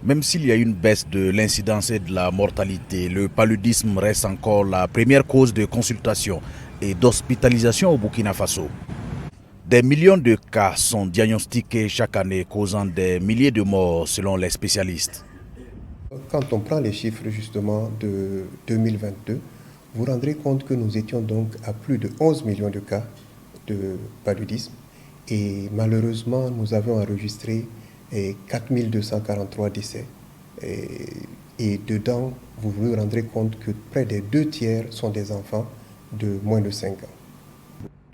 Même s'il y a une baisse de l'incidence et de la mortalité, le paludisme reste encore la première cause de consultation et d'hospitalisation au Burkina Faso. Des millions de cas sont diagnostiqués chaque année, causant des milliers de morts selon les spécialistes. Quand on prend les chiffres justement de 2022, vous vous rendrez compte que nous étions donc à plus de 11 millions de cas de paludisme et malheureusement nous avons enregistré 4243 décès et dedans vous vous rendrez compte que près des 2 tiers sont des enfants de moins de 5 ans.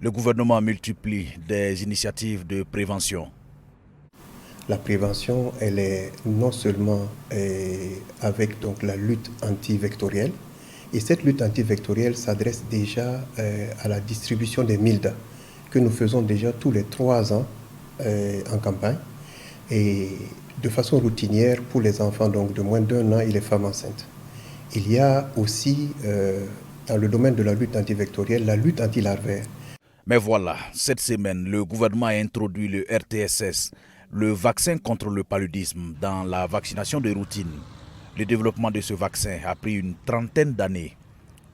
Le gouvernement multiplie des initiatives de prévention. La prévention, elle est non seulement avec donc la lutte antivectorielle, et cette lutte antivectorielle s'adresse déjà à la distribution des MILDA, que nous faisons déjà tous les 3 ans en campagne, et de façon routinière pour les enfants donc de moins d'1 an et les femmes enceintes. Il y a aussi, dans le domaine de la lutte antivectorielle, la lutte antilarvaire. Mais voilà, cette semaine, le gouvernement a introduit le RTSS, le vaccin contre le paludisme, dans la vaccination de routine. Le développement de ce vaccin a pris une trentaine d'années.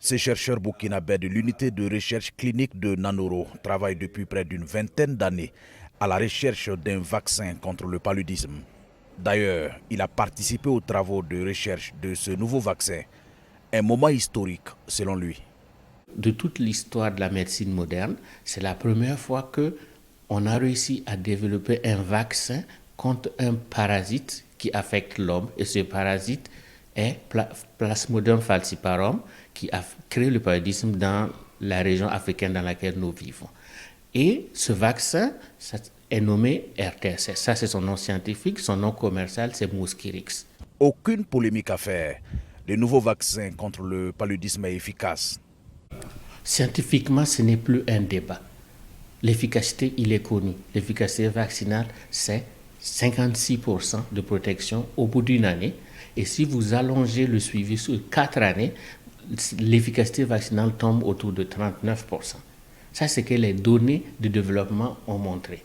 Ces chercheurs burkinabés de l'unité de recherche clinique de Nanoro travaillent depuis près d'une vingtaine d'années à la recherche d'un vaccin contre le paludisme. D'ailleurs, il a participé aux travaux de recherche de ce nouveau vaccin, un moment historique selon lui. De toute l'histoire de la médecine moderne, c'est la première fois qu'on a réussi à développer un vaccin contre un parasite qui affecte l'homme. Et ce parasite est Plasmodium falciparum, qui a créé le paludisme dans la région africaine dans laquelle nous vivons. Et ce vaccin est nommé RTSS. Ça, c'est son nom scientifique. Son nom commercial, c'est Mosquirix. Aucune polémique à faire. Le nouveau vaccin contre le paludisme est efficace. Scientifiquement, ce n'est plus un débat. L'efficacité, il est connu. L'efficacité vaccinale, c'est 56% de protection au bout d'une année. Et si vous allongez le suivi sur 4 années, l'efficacité vaccinale tombe autour de 39%. Ça, c'est que les données de développement ont montré.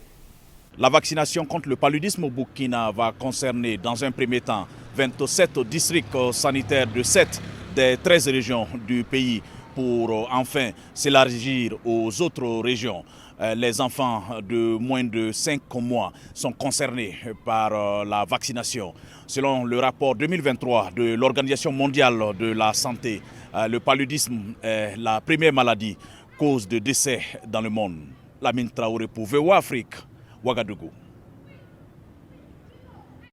La vaccination contre le paludisme au Burkina va concerner dans un premier temps 27 districts sanitaires de 7 des 13 régions du pays pour enfin s'élargir aux autres régions. Les enfants de moins de 5 mois sont concernés par la vaccination. Selon le rapport 2023 de l'Organisation mondiale de la santé, le paludisme est la première maladie cause de décès dans le monde. Lamine Traoré pour VOA Afrique, Ouagadougou.